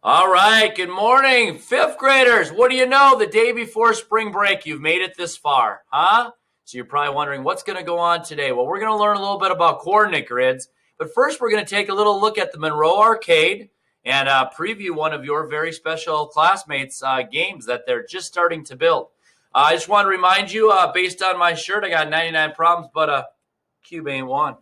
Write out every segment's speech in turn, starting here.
All right, good morning, fifth graders. What do you know? The day before spring break, you've made it this far, huh? So you're probably wondering what's going to go on today. Well, we're going to learn a little bit about coordinate grids, but first we're going to take a little look at the Monroe Arcade and preview one of your very special classmates' games that they're just starting to build. I just want to remind you, based on my shirt, I got 99 problems, but a cube ain't one.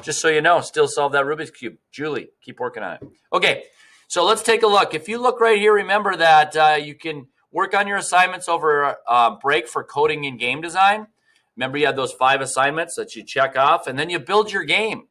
Just so you know, still solve that Rubik's Cube. Julie, keep working on it. Okay. So let's take a look. If you look right here, remember that you can work on your assignments over break for coding and game design. Remember you had those 5 assignments that you check off, and then you build your game.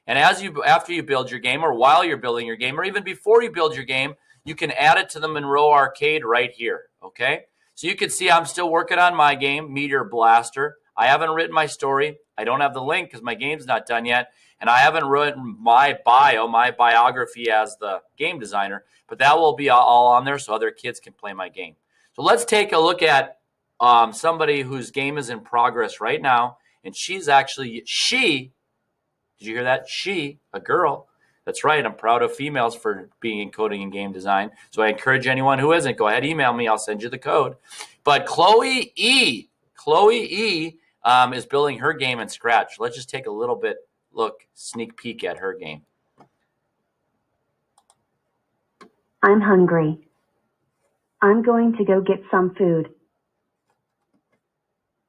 And after you build your game, or while you're building your game, or even before you build your game, you can add it to the Monroe Arcade right here, okay? So you can see I'm still working on my game, Meteor Blaster. I haven't written my story. I don't have the link because my game's not done yet. And I haven't written my biography as the game designer, but that will be all on there so other kids can play my game. So let's take a look at somebody whose game is in progress right now. And did you hear that? A girl. That's right. I'm proud of females for being in coding and game design. So I encourage anyone who isn't, go ahead, email me. I'll send you the code. But Chloe E. Is building her game in Scratch. Let's just take a little bit sneak peek at her game. I'm hungry. I'm going to go get some food.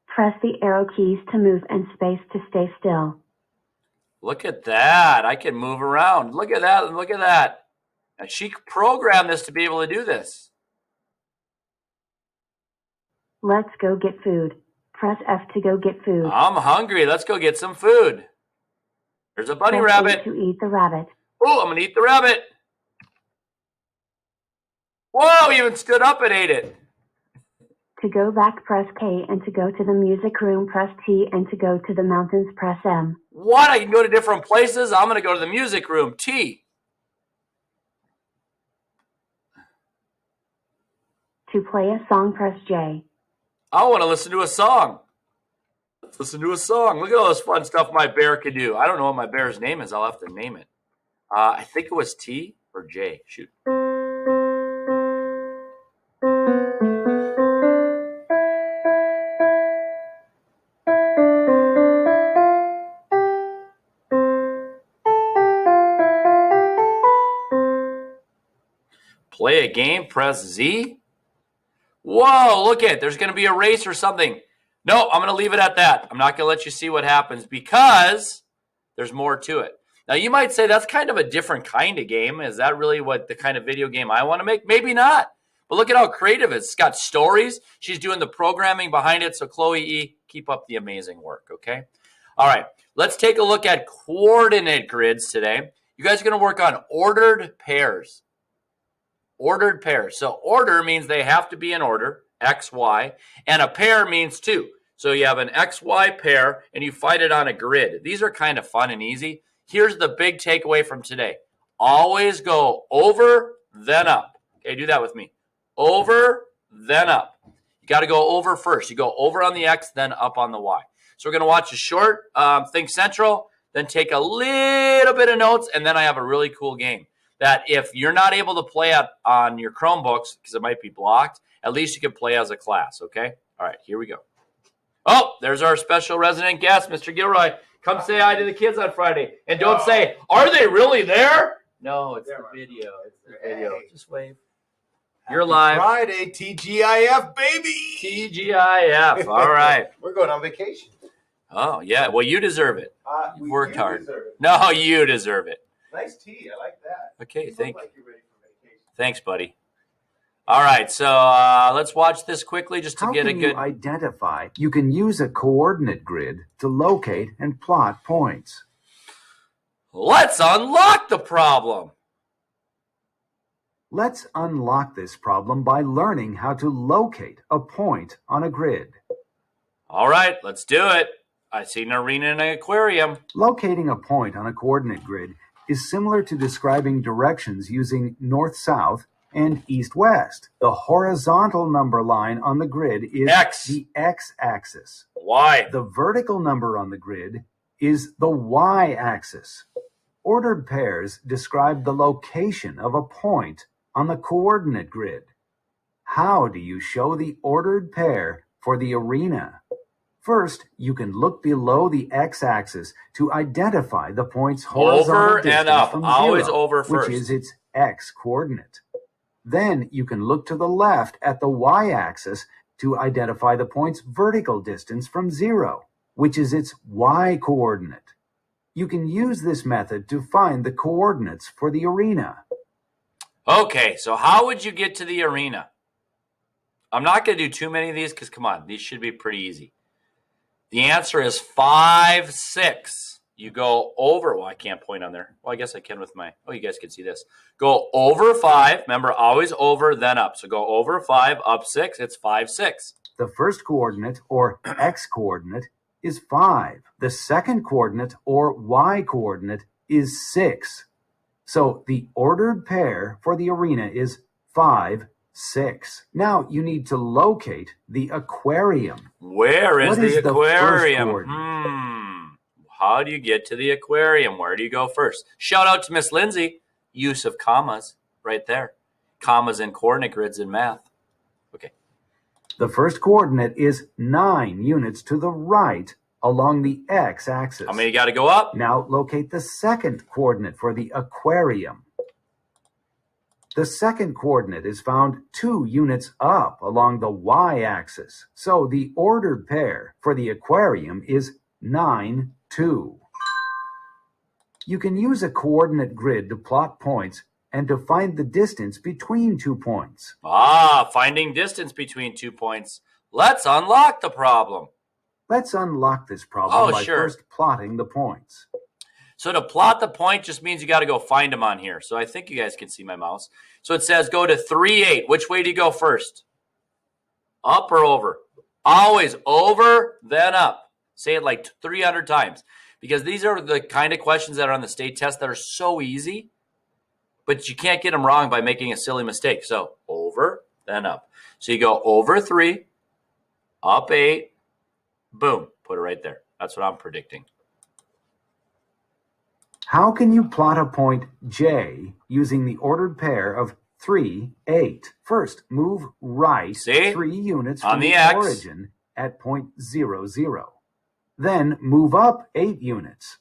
Press the arrow keys to move and space to stay still. Look at that. I can move around. Look at that. Look at that. And she programmed this to be able to do this. Let's go get food. Press F to go get food. I'm hungry. Let's go get some food. There's a bunny rabbit. To eat the rabbit. Oh, I'm going to eat the rabbit. Whoa, he even stood up and ate it. To go back, press K, and to go to the music room, press T, and to go to the mountains, press M. What? I can go to different places? I'm going to go to the music room, T. To play a song, press J. I want to listen to a song. Let's listen to a song. Look at all this fun stuff my bear can do. I don't know what my bear's name is. I'll have to name it. I think it was T or J. Shoot. Play a game, press Z. Whoa, look at it. There's going to be a race or something. No, I'm going to leave it at that. I'm not going to let you see what happens because there's more to it. Now, you might say that's kind of a different kind of game. Is that really what the kind of video game I want to make? Maybe not. But look at how creative it is. It's got stories. She's doing the programming behind it. So, Chloe E., keep up the amazing work, okay? All right, let's take a look at coordinate grids today. You guys are going to work on ordered pairs. Ordered pairs. So order means they have to be in order, X, Y, and a pair means 2. So you have an XY pair and you fight it on a grid. These are kind of fun and easy. Here's the big takeaway from today. Always go over, then up. Okay, do that with me. Over, then up. You got to go over first. You go over on the X, then up on the Y. So we're going to watch a short Think Central, then take a little bit of notes, and then I have a really cool game that if you're not able to play it on your Chromebooks because it might be blocked, at least you can play as a class, okay? All right, here we go. Oh, there's our special resident guest, Mr. Gilroy. Come say hi to the kids on Friday. And don't say, are they really there? No, it's the video. It's the video. Just wave. You're live. Friday, TGIF, baby. TGIF. All right. We're going on vacation. Oh, yeah. Well, you deserve it. You worked hard. Deserve it. No, you deserve it. Nice tea. I like that. Okay, thank you. Ready for vacation. Thanks, buddy. All right, so let's watch this quickly just to get a good... How can you identify? You can use a coordinate grid to locate and plot points. Let's unlock the problem. Let's unlock this problem by learning how to locate a point on a grid. All right, let's do it. I see an arena and an aquarium. Locating a point on a coordinate grid is similar to describing directions using north-south and east-west. The horizontal number line on the grid is X. The x-axis. Y. The vertical number on the grid is the y-axis. Ordered pairs describe the location of a point on the coordinate grid. How do you show the ordered pair for the arena? First, you can look below the x-axis to identify the point's horizontal Over and distance up. from Always 0, over which first. is its x-coordinate. Then you can look to the left at the y-axis to identify the point's vertical distance from 0, which is its y-coordinate. You can use this method to find the coordinates for the arena. Okay, so how would you get to the arena? I'm not going to do too many of these because, come on, these should be pretty easy. The answer is 5, 6. You go over, well, I can't point on there. Well, I guess I can with my, oh, you guys can see this. Go over 5. Remember, always over, then up. So go over 5, up 6. It's 5, 6. The first coordinate, or x-coordinate, is 5. The second coordinate, or y-coordinate, is 6. So the ordered pair for the arena is 5, 6. Now you need to locate the aquarium. Where is What the is the first aquarium? coordinate? How do you get to the aquarium? Where do you go first? Shout out to Miss Lindsay. Use of commas right there. Commas and coordinate grids in math. Okay. The first coordinate is 9 units to the right along the x-axis. How many you got to go up? Now locate the second coordinate for the aquarium. The second coordinate is found 2 units up along the y-axis. So the ordered pair for the aquarium is 9, 2. You can use a coordinate grid to plot points and to find the distance between 2 points. Finding distance between 2 points. Let's unlock the problem. Let's unlock this problem by first plotting the points. So to plot the point just means you got to go find them on here. So I think you guys can see my mouse. So it says go to 3, 8. Which way do you go first? Up or over? Always over, then up. Say it like 300 times. Because these are the kind of questions that are on the state test that are so easy, but you can't get them wrong by making a silly mistake. So over, then up. So you go over 3, up 8, boom, put it right there. That's what I'm predicting. How can you plot a point J using the ordered pair of 3, 8? First, move right 3 units from the origin at point 0, 0. Then move up 8 units.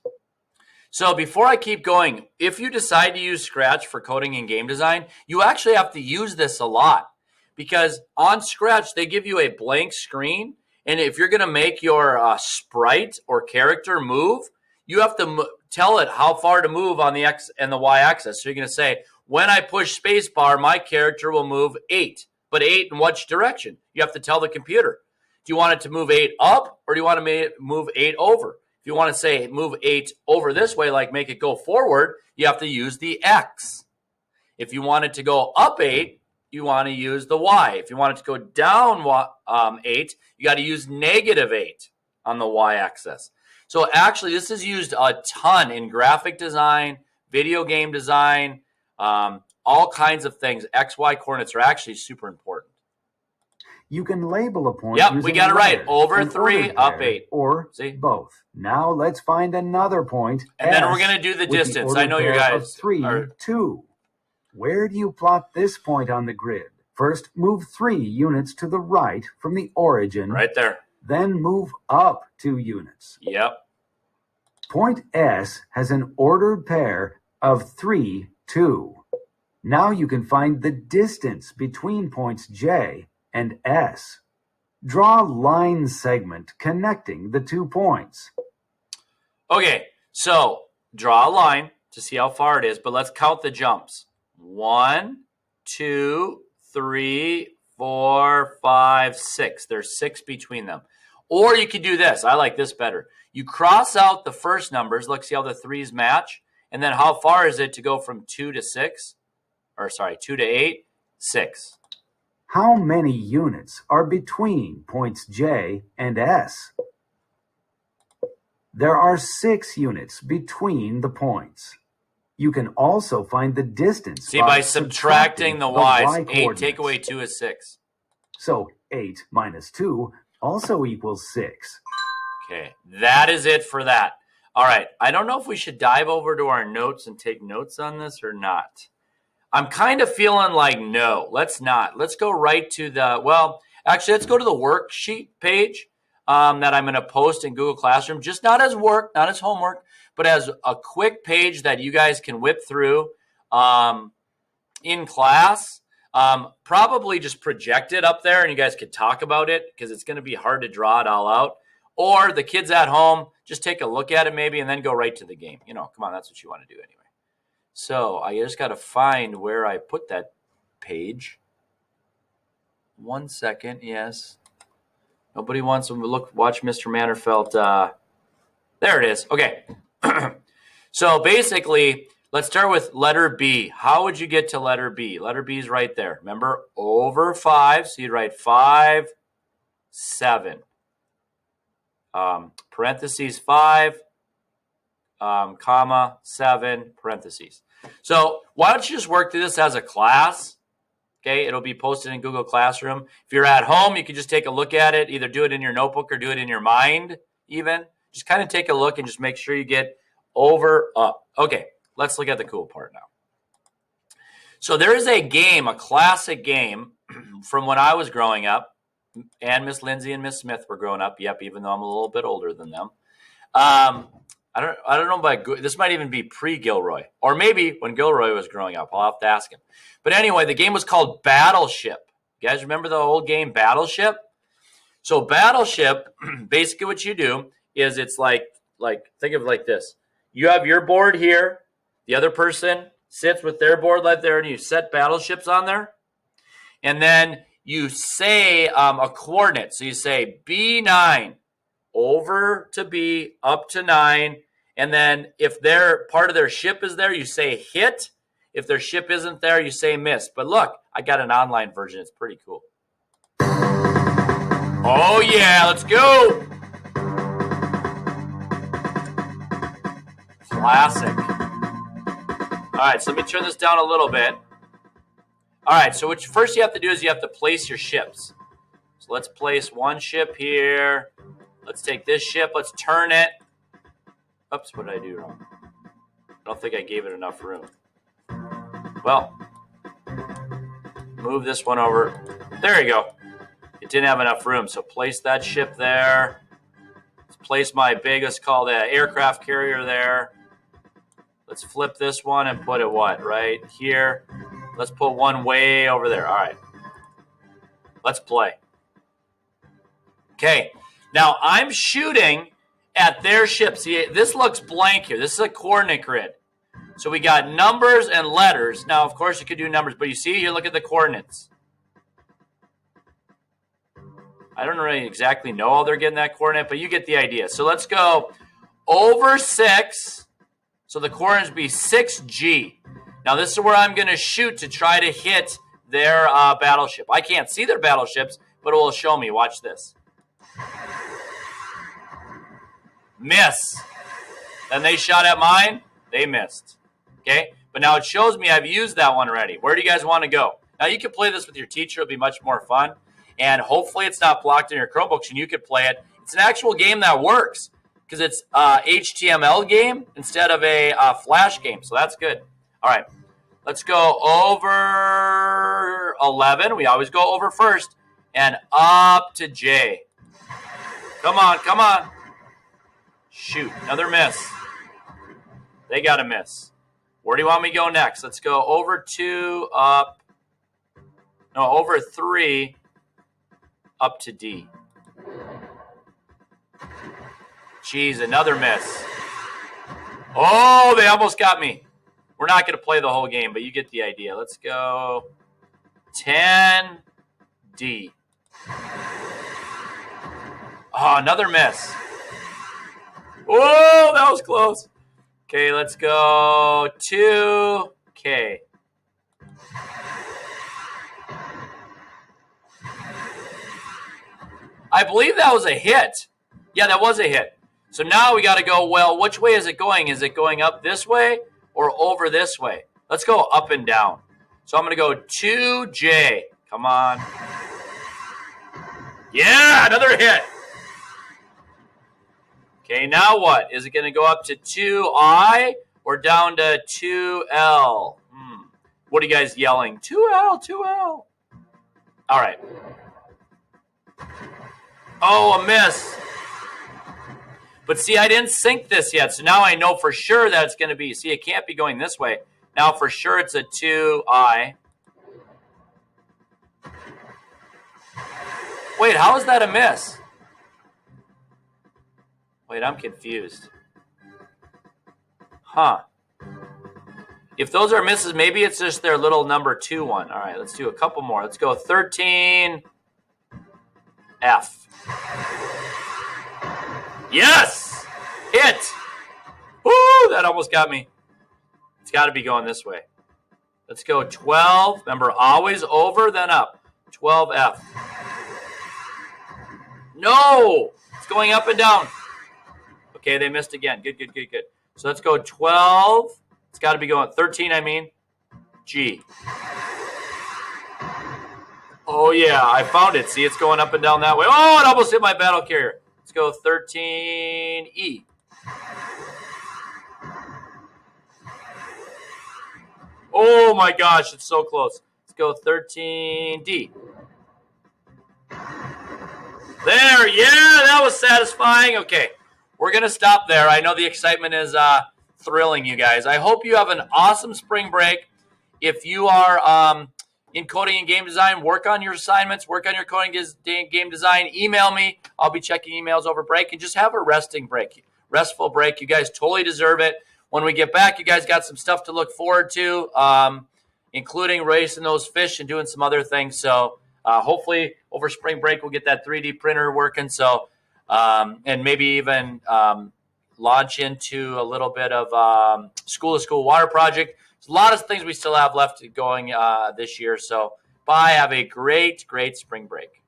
So before I keep going, if you decide to use Scratch for coding and game design, you actually have to use this a lot. Because on Scratch, they give you a blank screen. And if you're going to make your sprite or character move, you have to tell it how far to move on the X and the Y axis. So you're going to say, when I push spacebar, my character will move 8. But 8 in which direction? You have to tell the computer. Do you want it to move 8 up, or do you want to move 8 over? If you want to say move 8 over this way, like make it go forward, you have to use the X. If you want it to go up 8, you want to use the Y. If you want it to go down 8, you got to use -8 on the Y axis. So actually, this is used a ton in graphic design, video game design, all kinds of things. X, Y coordinates are actually super important. You can label a point. Yep, we got it right. Over 3, up 8. Or both. Now let's find another point. And then we're going to do the distance. I know you guys. 3, 2. Where do you plot this point on the grid? First, move 3 units to the right from the origin. Right there. Then move up 2 units. Yep. Point S has an ordered pair of 3, 2. Now you can find the distance between points J and S. Draw a line segment connecting the 2 points. Okay, so draw a line to see how far it is, but let's count the jumps. 1, 2, 3, 4, 5, 6. There's 6 between them. Or you could do this. I like this better. You cross out the first numbers. Look, see how the 3's match? And then how far is it to go from 2 to 6? Or sorry, 2 to 8? 6. How many units are between points J and S? There are 6 units between the points. You can also find the distance by subtracting the y's. 8 take away 2 is 6. So 8 minus 2 also equals 6. Okay, that is it for that. All right, I don't know if we should dive over to our notes and take notes on this or not. I'm kind of feeling like no, let's not. Let's go right to the, well, actually, let's go to the worksheet page that I'm going to post in Google Classroom, just not as work, not as homework, but as a quick page that you guys can whip through in class. Probably just project it up there and you guys could talk about it because it's going to be hard to draw it all out. Or the kids at home, just take a look at it maybe and then go right to the game. You know, come on, that's what you want to do anyway. So I just got to find where I put that page. 1 second, yes. Nobody wants to watch Mr. Mannerfelt. There it is. Okay. So basically, let's start with letter B. How would you get to letter B? Letter B is right there. Remember, over 5. So you'd write 5, 7. Parentheses 5, comma, 7, parentheses. So why don't you just work through this as a class? Okay, it'll be posted in Google Classroom. If you're at home, you can just take a look at it. Either do it in your notebook or do it in your mind even. Just kind of take a look and just make sure you get over, up. Okay, let's look at the cool part now. So there is a game, a classic game from when I was growing up, and Miss Lindsay and Miss Smith were growing up. Yep, even though I'm a little bit older than them. I don't know about this might even be pre-Gilroy, or maybe when Gilroy was growing up. I'll have to ask him. But anyway, the game was called Battleship. You guys remember the old game Battleship? So Battleship, basically what you do is it's like think of it like this. You have your board here. The other person sits with their board right there, and you set battleships on there. And then you say a coordinate. So you say B9 over to B, up to 9. And then if their part of their ship is there, you say hit. If their ship isn't there, you say miss. But look, I got an online version. It's pretty cool. Oh, yeah, let's go. Classic. All right, so let me turn this down a little bit. All right, so what first you have to do is you have to place your ships. So let's place one ship here. Let's take this ship. Let's turn it. Oops, what did I do wrong? I don't think I gave it enough room. Well, move this one over. There you go. It didn't have enough room, so place that ship there. Let's place my big, let's call the aircraft carrier there. Let's flip this one and put it what? Right here. Let's put one way over there. All right. Let's play. Okay. Now I'm shooting at their ship. See, this looks blank here. This is a coordinate grid. So we got numbers and letters. Now, of course, you could do numbers, but you see here, look at the coordinates. I don't really exactly know how they're getting that coordinate, but you get the idea. So let's go over 6. So the coordinates would be 6G. Now, this is where I'm going to shoot to try to hit their battleship. I can't see their battleships, but it will show me. Watch this. Miss. Then they shot at mine. They missed. Okay? But now it shows me I've used that one already. Where do you guys want to go? Now, you can play this with your teacher. It'll be much more fun. And hopefully it's not blocked in your Chromebooks and you could play it. It's an actual game that works because it's a HTML game instead of a Flash game. So that's good. All right. Let's go over 11. We always go over first. And up to J. Come on, come on. Shoot, another miss. They got a miss. Where do you want me to go next? Let's go over 2, up. No, over 3, up to D. Jeez, another miss. Oh, they almost got me. We're not going to play the whole game, but you get the idea. Let's go 10, D. Oh, another miss. Whoa, that was close. Okay, let's go 2K. I believe that was a hit. Yeah, that was a hit. So now we got to go, well, which way is it going? Is it going up this way or over this way? Let's go up and down. So I'm going to go 2J. Come on. Yeah, another hit. Okay, now what? Is it going to go up to 2I or down to 2L? What are you guys yelling? 2L, 2L. All right. Oh, a miss. But see, I didn't sync this yet, so now I know for sure that it's going to be. See, it can't be going this way. Now for sure it's a 2I. Wait, how is that a miss? Wait, I'm confused. Huh. If those are misses, maybe it's just their little number 2 one. All right, let's do a couple more. Let's go 13F. Yes! Hit! Woo! That almost got me. It's got to be going this way. Let's go 12. Remember, always over, then up. 12F. No! It's going up and down. Okay, they missed again. Good, good, good, good. So let's go 12. It's got to be going 13, I mean. G. Oh, yeah, I found it. See, it's going up and down that way. Oh, it almost hit my battle carrier. Let's go 13E. Oh, my gosh, it's so close. Let's go 13D. There, yeah, that was satisfying. Okay, we're going to stop there. I know the excitement is thrilling you guys. I hope you have an awesome spring break. If you are in coding and game design, work on your assignments, work on your coding and game design. Email me. I'll be checking emails over break, and just have a restful break. You guys totally deserve it. When we get back, you guys got some stuff to look forward to, including racing those fish and doing some other things. So hopefully over spring break, we'll get that 3D printer working. So, and maybe even launch into a little bit of school-to-school water project. There's a lot of things we still have left going this year. So bye. Have a great, great spring break.